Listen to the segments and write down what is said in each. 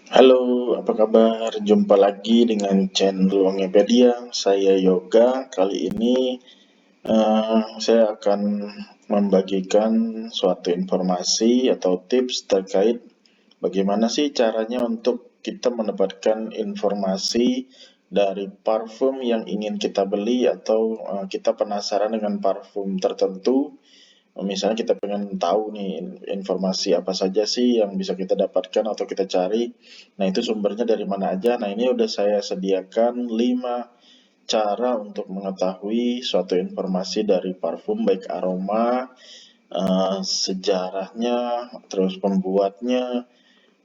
Halo, apa kabar? Jumpa lagi dengan channel Wangipedia. Saya Yoga. Kali ini saya akan membagikan suatu informasi atau tips terkait bagaimana sih caranya untuk kita mendapatkan informasi dari parfum yang ingin kita beli atau kita penasaran dengan parfum tertentu. Misalnya kita pengen tahu nih informasi apa saja sih yang bisa kita dapatkan atau kita cari. Nah, itu sumbernya dari mana aja. Nah, ini udah saya sediakan 5 cara untuk mengetahui suatu informasi dari parfum, baik aroma, sejarahnya, terus pembuatnya,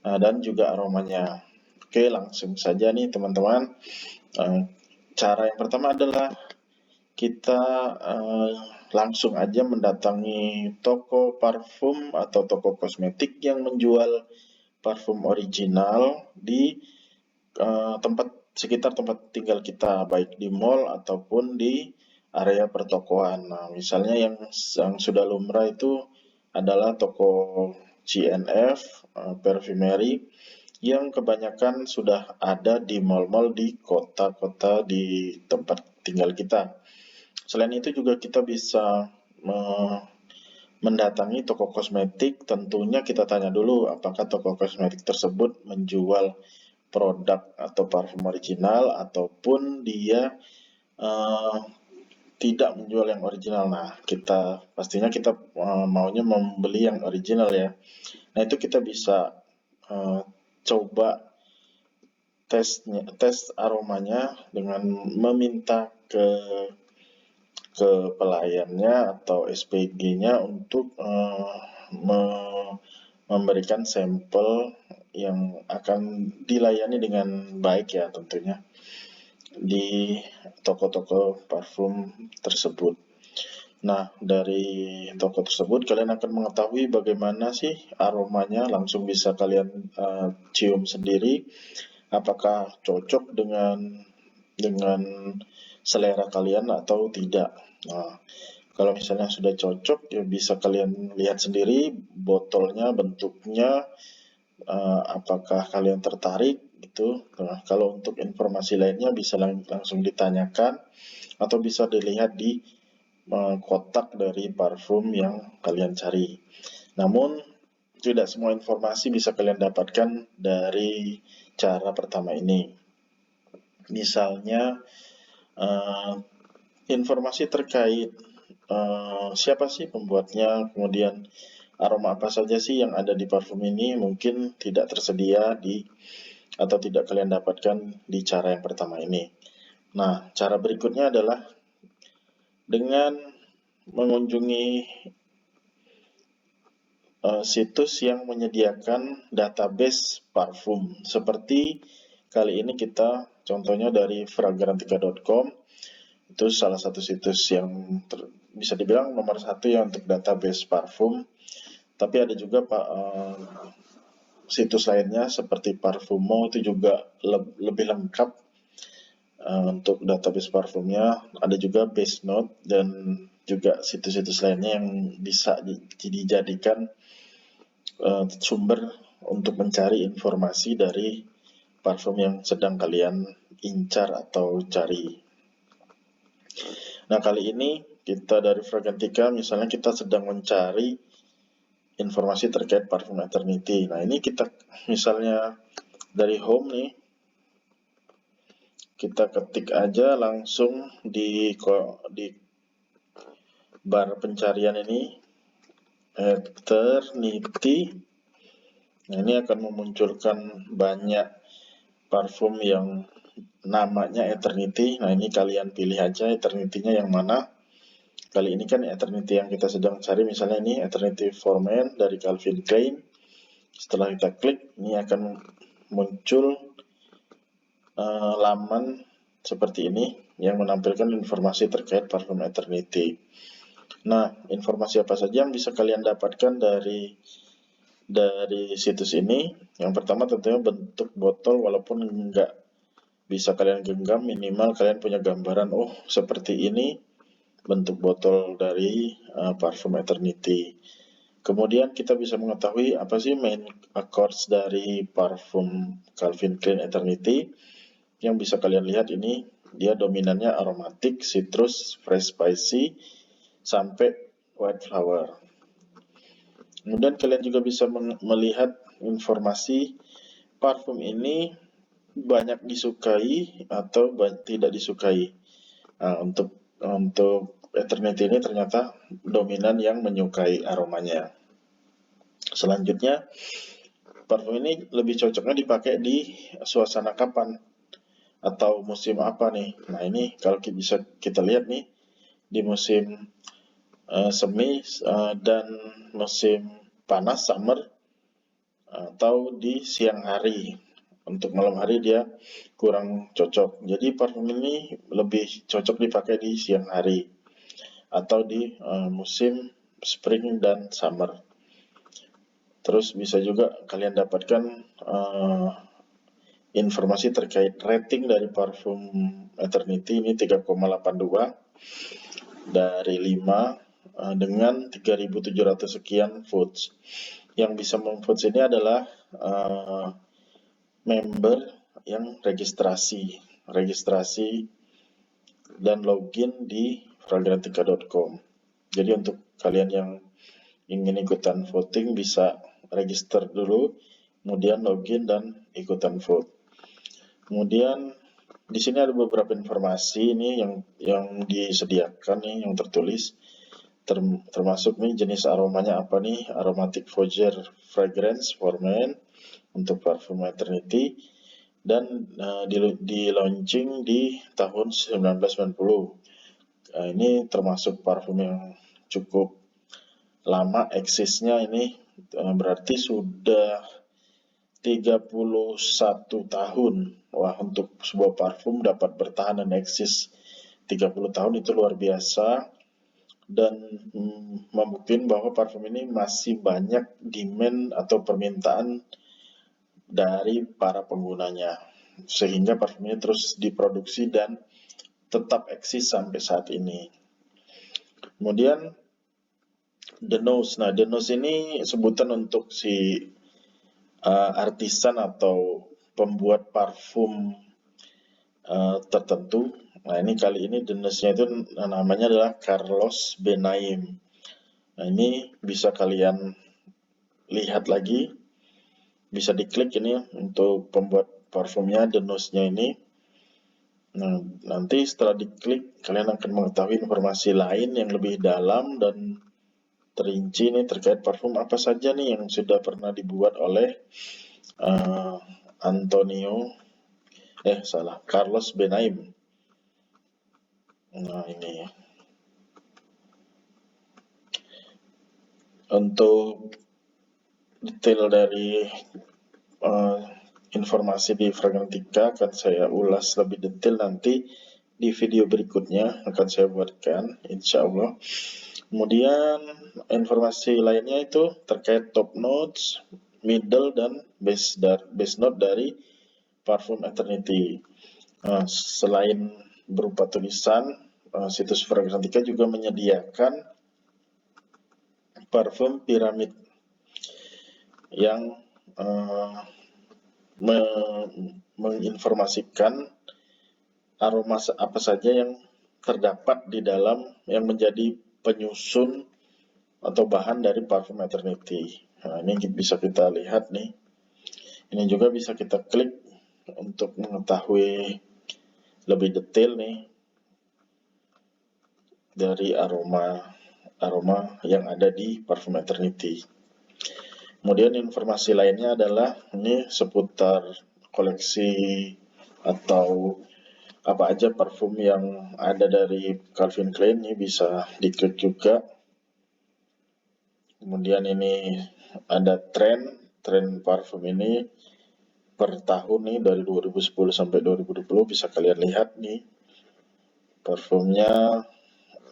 dan juga aromanya. Oke, langsung saja nih teman-teman. Cara yang pertama adalah kita langsung aja mendatangi toko parfum atau toko kosmetik yang menjual parfum original di sekitar tempat tinggal kita, baik di mall ataupun di area pertokoan. Nah, misalnya yang sudah lumrah itu adalah toko GNF, Perfumery, yang kebanyakan sudah ada di mall-mall di kota-kota di tempat tinggal kita. Selain itu juga kita bisa mendatangi toko kosmetik, tentunya kita tanya dulu apakah toko kosmetik tersebut menjual produk atau parfum original ataupun dia uh, tidak menjual yang original. Nah, pastinya kita maunya membeli yang original ya. Nah, itu kita bisa coba tes aromanya dengan meminta ke pelayannya atau SPG-nya untuk memberikan sampel yang akan dilayani dengan baik ya tentunya di toko-toko parfum tersebut. Nah, dari toko tersebut kalian akan mengetahui bagaimana sih aromanya, langsung bisa kalian cium sendiri apakah cocok dengan selera kalian atau tidak. Nah, kalau misalnya sudah cocok ya bisa kalian lihat sendiri botolnya, bentuknya, apakah kalian tertarik gitu. Nah, kalau untuk informasi lainnya bisa langsung ditanyakan atau bisa dilihat di kotak dari parfum yang kalian cari. Namun tidak semua informasi bisa kalian dapatkan dari cara pertama ini. Misalnya informasi terkait siapa sih pembuatnya, kemudian aroma apa saja sih yang ada di parfum ini mungkin tidak tersedia atau tidak kalian dapatkan di cara yang pertama ini. Nah, cara berikutnya adalah dengan mengunjungi situs yang menyediakan database parfum. Seperti kali ini kita contohnya dari fragrantica.com. Itu salah satu situs yang bisa dibilang nomor satu ya untuk database parfum. Tapi ada juga situs lainnya seperti Parfumo, itu juga lebih lengkap untuk database parfumnya. Ada juga Base Note dan juga situs-situs lainnya yang bisa dijadikan sumber untuk mencari informasi dari parfum yang sedang kalian incar atau cari. Nah, kali ini kita dari Fragrantica, misalnya kita sedang mencari informasi terkait parfum Eternity. Nah, ini kita misalnya dari home nih, kita ketik aja langsung di bar pencarian ini, Eternity. Nah, ini akan memunculkan banyak parfum yang namanya Eternity. Nah, ini kalian pilih aja Eternity-nya yang mana. Kali ini kan Eternity yang kita sedang cari, misalnya ini Eternity for Men dari Calvin Klein. Setelah kita klik, ini akan muncul laman seperti ini yang menampilkan informasi terkait parfum Eternity. Nah, informasi apa saja yang bisa kalian dapatkan dari situs ini? Yang pertama tentunya bentuk botol, walaupun nggak bisa kalian genggam, minimal kalian punya gambaran, oh seperti ini bentuk botol dari parfum Eternity. Kemudian kita bisa mengetahui apa sih main accords dari parfum Calvin Klein Eternity. Yang bisa kalian lihat ini, dia dominannya aromatik, citrus, fresh spicy, sampai white flower. Kemudian kalian juga bisa melihat informasi parfum ini banyak disukai atau tidak disukai. Nah, untuk Eternity ini ternyata dominan yang menyukai aromanya. Selanjutnya, parfum ini lebih cocoknya dipakai di suasana kapan atau musim apa nih? Nah, ini kalau bisa kita lihat nih, di musim semi dan musim panas summer, atau di siang hari. Untuk malam hari dia kurang cocok. Jadi parfum ini lebih cocok dipakai di siang hari atau di musim spring dan summer. Terus bisa juga kalian dapatkan informasi terkait rating dari parfum Eternity ini 3,82 dari 5 dengan 3.700 sekian votes. Yang bisa memvotes ini adalah member yang registrasi dan login di fragrantica.com. Jadi untuk kalian yang ingin ikutan voting bisa register dulu, kemudian login dan ikutan vote. Kemudian di sini ada beberapa informasi ini yang disediakan nih, yang tertulis, termasuk nih jenis aromanya apa nih, aromatic fougere fragrance for men untuk parfum Eternity, dan di launching di tahun 1990. Ini termasuk parfum yang cukup lama eksisnya, ini berarti sudah 31 tahun. Wah, untuk sebuah parfum dapat bertahan dan eksis 30 tahun itu luar biasa, dan membuktikan bahwa parfum ini masih banyak demand atau permintaan dari para penggunanya, sehingga parfum ini terus diproduksi dan tetap eksis sampai saat ini. Kemudian The Nose. Nah, The Nose ini sebutan untuk si artisan atau pembuat parfum tertentu. Nah, ini kali ini The Nose-nya itu namanya adalah Carlos Benaim. Nah, ini bisa kalian lihat lagi, bisa diklik ini untuk pembuat parfumnya, The Nose-nya ini. Nah, nanti setelah diklik, kalian akan mengetahui informasi lain yang lebih dalam dan terinci nih terkait parfum apa saja nih yang sudah pernah dibuat oleh Carlos Benaim. Nah, ini untuk detail dari informasi di Fragrantica akan saya ulas lebih detail nanti di video berikutnya, akan saya buatkan insya Allah. Kemudian informasi lainnya itu terkait top notes, middle, dan base note dari parfum Eternity. Selain berupa tulisan, situs Fragrantica juga menyediakan parfum piramid yang menginformasikan aroma apa saja yang terdapat di dalam yang menjadi penyusun atau bahan dari parfum Eternity. Nah, ini bisa kita lihat nih. Ini juga bisa kita klik untuk mengetahui lebih detail nih dari aroma yang ada di parfum Eternity. Kemudian informasi lainnya adalah ini seputar koleksi atau apa aja parfum yang ada dari Calvin Klein, ini bisa diklik juga. Kemudian ini ada tren parfum ini per tahun nih dari 2010 sampai 2020, bisa kalian lihat nih parfumnya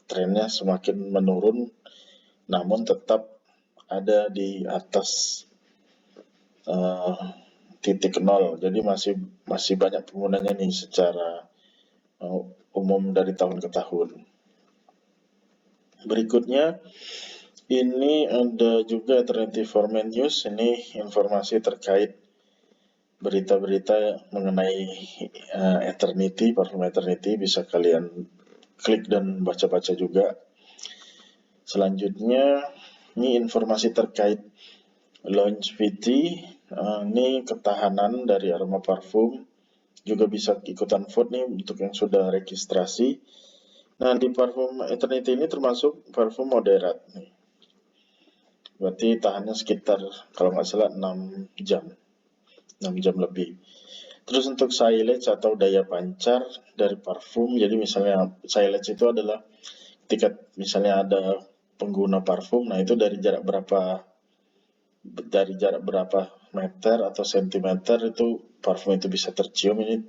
trennya semakin menurun, namun tetap ada di atas titik nol. Jadi masih banyak penggunanya nih secara umum dari tahun ke tahun. Berikutnya Ini ada juga Eternity for Menus, ini informasi terkait berita-berita mengenai Eternity, parfum Eternity, bisa kalian klik dan baca-baca juga. Selanjutnya, ini informasi terkait longevity, ini ketahanan dari aroma parfum, juga bisa ikutan vote nih untuk yang sudah registrasi. Nah, di parfum Eternity ini termasuk parfum moderat nih. Berarti tahannya sekitar kalau nggak salah 6 jam. 6 jam lebih. Terus untuk silage atau daya pancar dari parfum, jadi misalnya silage itu adalah ketika misalnya ada pengguna parfum, nah itu dari jarak berapa meter atau sentimeter itu parfum itu bisa tercium. Ini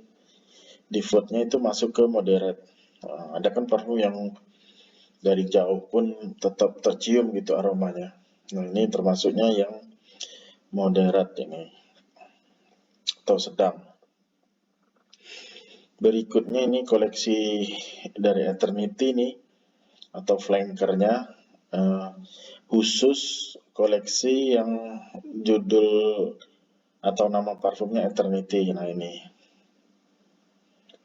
defaultnya itu masuk ke moderate. Nah, ada kan parfum yang dari jauh pun tetap tercium gitu aromanya. Nah, ini termasuknya yang moderat ini atau sedang. Berikutnya ini koleksi dari Eternity nih atau flankernya, khusus koleksi yang judul atau nama parfumnya Eternity. Nah, ini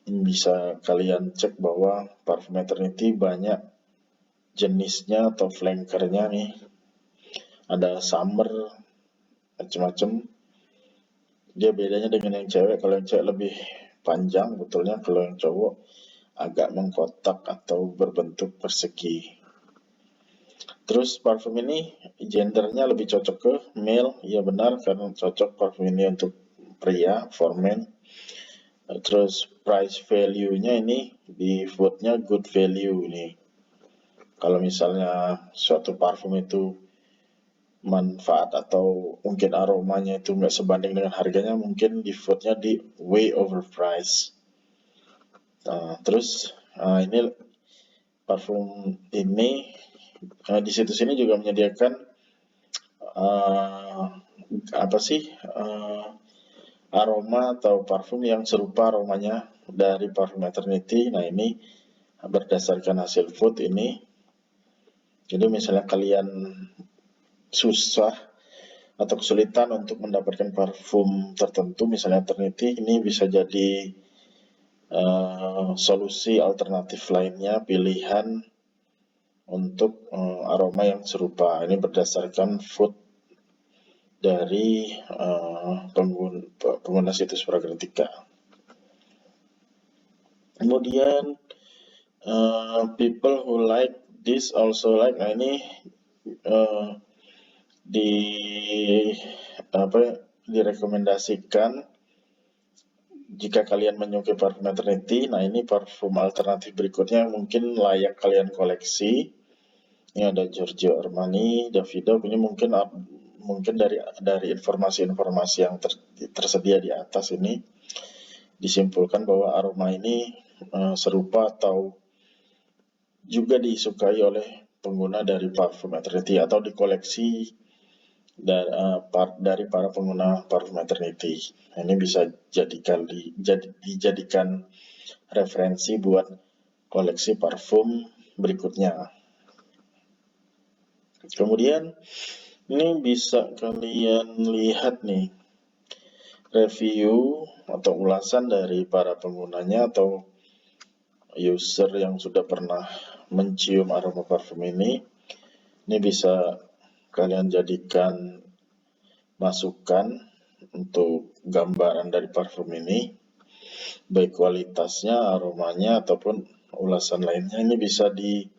bisa kalian cek bahwa parfum Eternity banyak jenisnya atau flankernya nih. Ada summer, macam-macam. Dia bedanya dengan yang cewek, kalau yang cewek lebih panjang betulnya, kalau yang cowok agak mengkotak atau berbentuk persegi. Terus parfum ini gendernya lebih cocok ke male, iya benar karena cocok parfum ini untuk pria, for men. Terus price value-nya ini di foodnya good value nih. Kalau misalnya suatu parfum itu manfaat atau mungkin aromanya itu nggak sebanding dengan harganya, mungkin di foodnya di way overpriced. Terus ini parfum ini di situs ini juga menyediakan aroma atau parfum yang serupa aromanya dari parfum Eternity. Nah, ini berdasarkan hasil food ini. Jadi misalnya kalian susah atau kesulitan untuk mendapatkan parfum tertentu, misalnya Eternity, ini bisa jadi solusi alternatif lainnya, pilihan untuk aroma yang serupa. Ini berdasarkan food dari pengguna situs Fragrantica. Kemudian people who like this also like. Nah, ini direkomendasikan jika kalian menyukai parfum Eternity. Nah, ini parfum alternatif berikutnya yang mungkin layak kalian koleksi. Ini ada Giorgio Armani, Davidoff. Ini mungkin dari informasi-informasi yang tersedia di atas ini disimpulkan bahwa aroma ini serupa atau juga disukai oleh pengguna dari parfum Eternity atau dikoleksi dari para pengguna parfum Eternity. Ini bisa dijadikan referensi buat koleksi parfum berikutnya. Kemudian ini bisa kalian lihat nih review atau ulasan dari para penggunanya atau user yang sudah pernah mencium aroma parfum ini. Ini bisa kalian jadikan masukan untuk gambaran dari parfum ini, baik kualitasnya, aromanya, ataupun ulasan lainnya. Ini bisa di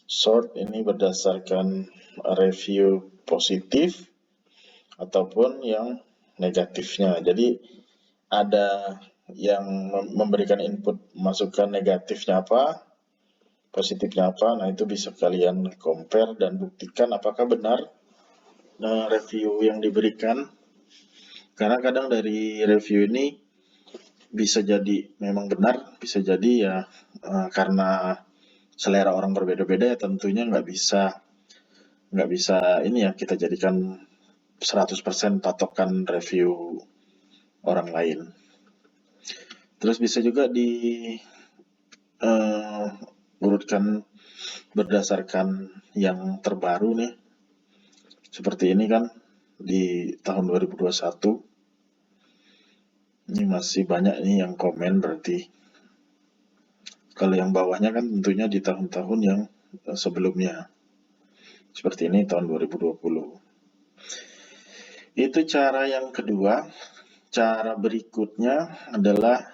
sort ini berdasarkan review positif ataupun yang negatifnya. Jadi ada yang memberikan input masukan negatifnya apa, positifnya apa. Nah, itu bisa kalian compare dan buktikan apakah benar review yang diberikan. Karena kadang dari review ini bisa jadi memang benar, bisa jadi ya karena selera orang berbeda-beda, ya tentunya nggak bisa ini ya kita jadikan 100% patokan review orang lain. Terus bisa juga urutkan berdasarkan yang terbaru nih. Seperti ini kan di tahun 2021. Ini masih banyak nih yang komen berarti. Kalau yang bawahnya kan tentunya di tahun-tahun yang sebelumnya. Seperti ini tahun 2020. Itu cara yang kedua. Cara berikutnya adalah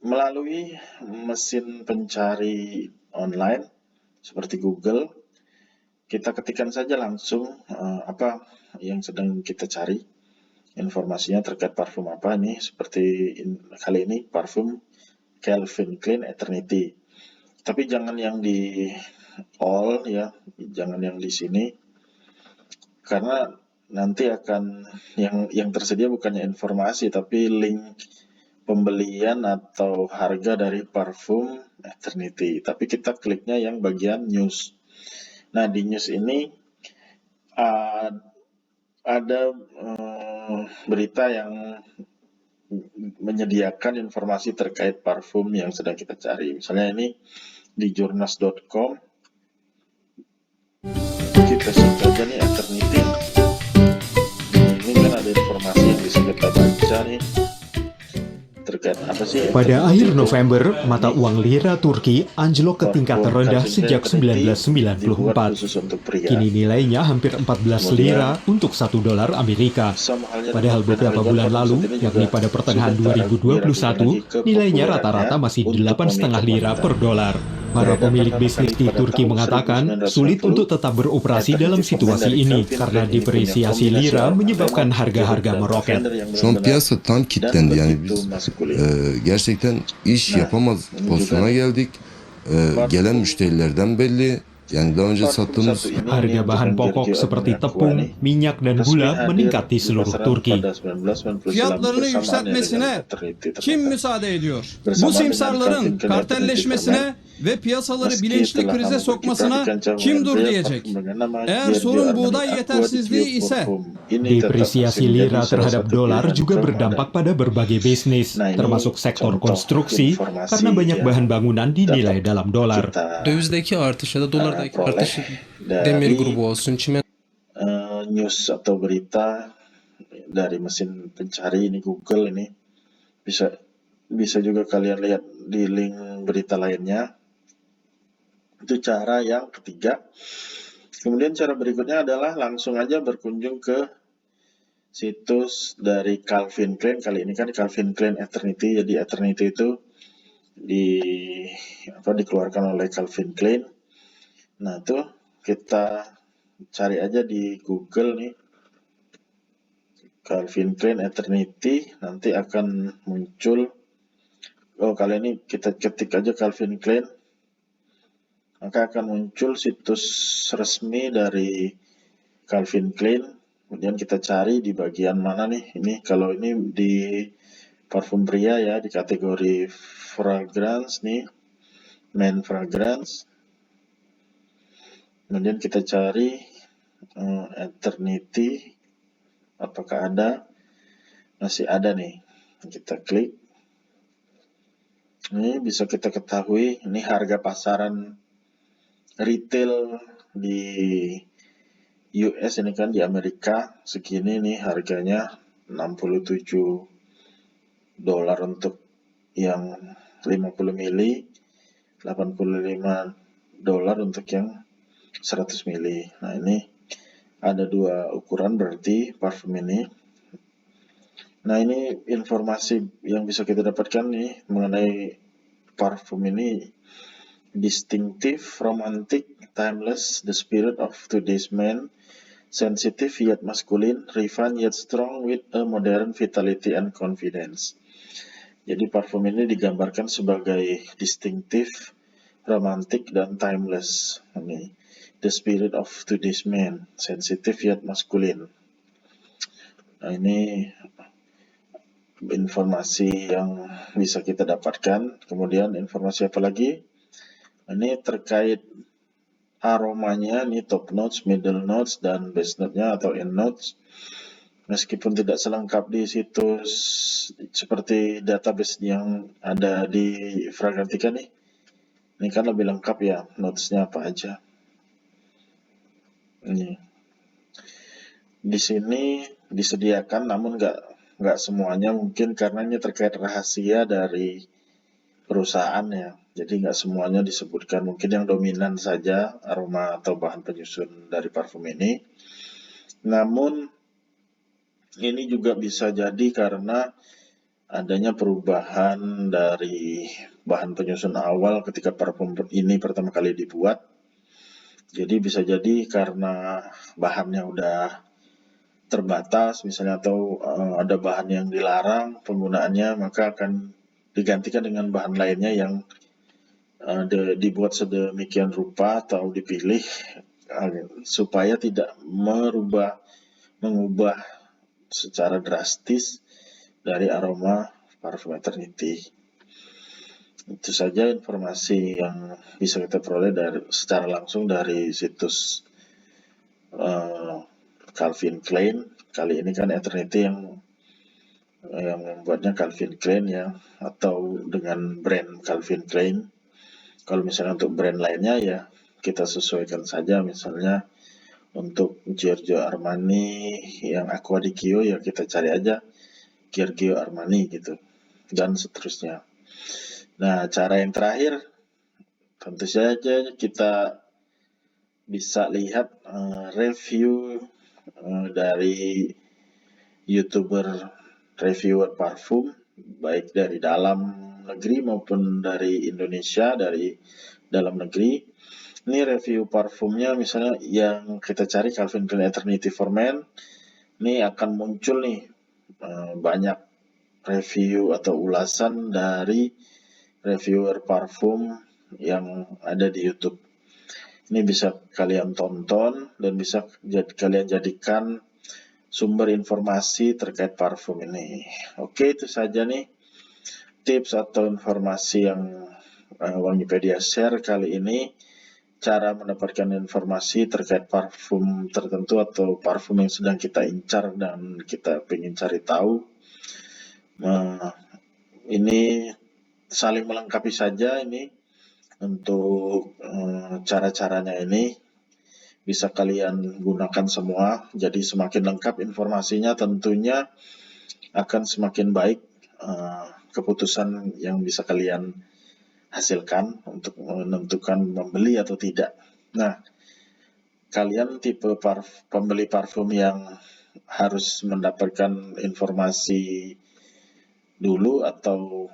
melalui mesin pencari online seperti Google. Kita ketikkan saja langsung apa yang sedang kita cari. Informasinya terkait parfum apa nih, seperti kali ini parfum Calvin Klein Eternity. Tapi jangan yang di all ya, jangan yang di sini, karena nanti akan yang tersedia bukannya informasi tapi link pembelian atau harga dari parfum Eternity. Tapi kita kliknya yang bagian news. Nah, di news ini ada berita yang menyediakan informasi terkait parfum yang sedang kita cari. Misalnya ini di journas.com. Kita search aja nih Eternity. Ini kan ada informasi yang bisa kita baca nih. Terkait apa sih? Pada akhir November, mata uang lira Turki anjlok ke tingkat terendah sejak 1994. Kini nilainya hampir 14 lira untuk 1 dolar Amerika. Padahal beberapa bulan lalu, yakni pada pertengahan 2021, nilainya rata-rata masih 8,5 lira per dolar. Para pemilik bisnis di Turki mengatakan sulit untuk tetap beroperasi dalam situasi ini karena depresiasi lira menyebabkan harga-harga meroket. Şu an piyasa tam kilitlendi, yani biz gerçekten iş yapamaz pozisyona geldik. Gelen müşterilerden belli. Yani daha önce sattığımız Harga bahan pokok seperti tepung, minyak, dan gula meningkat di seluruh Turki. Fiyatlarını yükseltmesine kim müsaade ediyor? Bu simsarların kartelleşmesine ve piyasaları bilinçli krize sokmasına kim dur diyecek? Eğer sorun buğday yetersizliği ise Depresiasi lira terhadap dolar juga berdampak pada berbagai bisnis, termasuk sektor konstruksi, karena banyak bahan bangunan dinilai dalam dolar. Dövizdeki artış ya da dolardaki artış demir grubu olsun, çimento News atau berita dari mesin pencari ini Google ini bisa juga kalian lihat di link berita lainnya. Itu cara yang ketiga. Kemudian cara berikutnya adalah langsung aja berkunjung ke situs dari Calvin Klein. Kali ini kan Calvin Klein Eternity. Jadi Eternity itu dikeluarkan oleh Calvin Klein. Nah, itu kita cari aja di Google nih. Calvin Klein Eternity, nanti akan muncul. Kali ini kita ketik aja Calvin Klein. Maka akan muncul situs resmi dari Calvin Klein. Kemudian kita cari di bagian mana nih. Ini kalau ini di parfum pria ya, di kategori fragrance nih, men fragrance. Kemudian kita cari Eternity, apakah ada? Masih ada nih. Kita klik. Ini bisa kita ketahui, ini harga pasaran retail di US ini kan, di Amerika segini nih harganya $67 untuk yang 50 mili, $85 untuk yang 100 mili. Nah, ini ada dua ukuran berarti parfum ini. Nah, ini informasi yang bisa kita dapatkan nih mengenai parfum ini. Distinctive, romantic, timeless, the spirit of today's man, sensitive yet masculine, refined yet strong with a modern vitality and confidence. Jadi parfum ini digambarkan sebagai distinctive, romantic, dan timeless. Ini the spirit of today's man, sensitive yet masculine. Nah, ini informasi yang bisa kita dapatkan. Kemudian informasi apa lagi? Ini terkait aromanya, ini top notes, middle notes, dan base note-nya atau end notes. Meskipun tidak selengkap di situs seperti database yang ada di Fragrantica nih, Ini kan lebih lengkap ya, notesnya apa aja. Ini di sini disediakan, namun nggak semuanya, mungkin karena ini terkait rahasia dari perusahaan ya. Jadi nggak semuanya disebutkan, mungkin yang dominan saja aroma atau bahan penyusun dari parfum ini. Namun ini juga bisa jadi karena adanya perubahan dari bahan penyusun awal ketika parfum ini pertama kali dibuat. Jadi bisa jadi karena bahannya udah terbatas misalnya, atau ada bahan yang dilarang penggunaannya, maka akan digantikan dengan bahan lainnya yang dibuat sedemikian rupa atau dipilih supaya tidak mengubah secara drastis dari aroma parfum Eternity. Itu saja informasi yang bisa kita peroleh secara langsung dari situs Calvin Klein. Kali ini kan Eternity yang membuatnya Calvin Klein ya, atau dengan brand Calvin Klein. Kalau misalnya untuk brand lainnya ya kita sesuaikan saja, misalnya untuk Giorgio Armani yang Acqua di Chio ya kita cari aja Giorgio Armani gitu, dan seterusnya. Nah, cara yang terakhir tentu saja kita bisa lihat review dari YouTuber reviewer parfum, baik dari dalam negeri maupun dari Indonesia, dari dalam negeri. Ini review parfumnya misalnya yang kita cari Calvin Klein Eternity for Men. Ini akan muncul nih banyak review atau ulasan dari reviewer parfum yang ada di YouTube. Ini bisa kalian tonton dan bisa kalian jadikan sumber informasi terkait parfum ini. Oke, itu saja nih tips atau informasi yang Wangipedia share kali ini. Cara mendapatkan informasi terkait parfum tertentu atau parfum yang sedang kita incar dan kita ingin cari tahu. Ini saling melengkapi saja ini untuk cara-caranya ini. Bisa kalian gunakan semua, jadi semakin lengkap informasinya tentunya akan semakin baik keputusan yang bisa kalian hasilkan untuk menentukan membeli atau tidak. Nah, kalian tipe pembeli parfum yang harus mendapatkan informasi dulu atau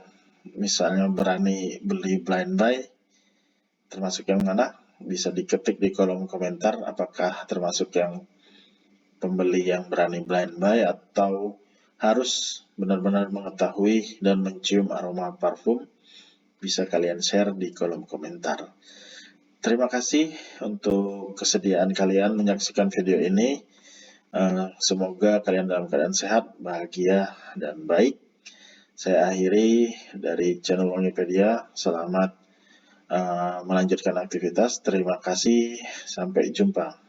misalnya berani beli blind buy, termasuk yang mana? Bisa diketik di kolom komentar apakah termasuk yang pembeli yang berani blind buy atau harus benar-benar mengetahui dan mencium aroma parfum. Bisa kalian share di kolom komentar. Terima kasih untuk kesediaan kalian menyaksikan video ini. Semoga kalian dalam keadaan sehat, bahagia, dan baik. Saya akhiri dari channel Wangipedia. Selamat melanjutkan aktivitas. Terima kasih. Sampai jumpa.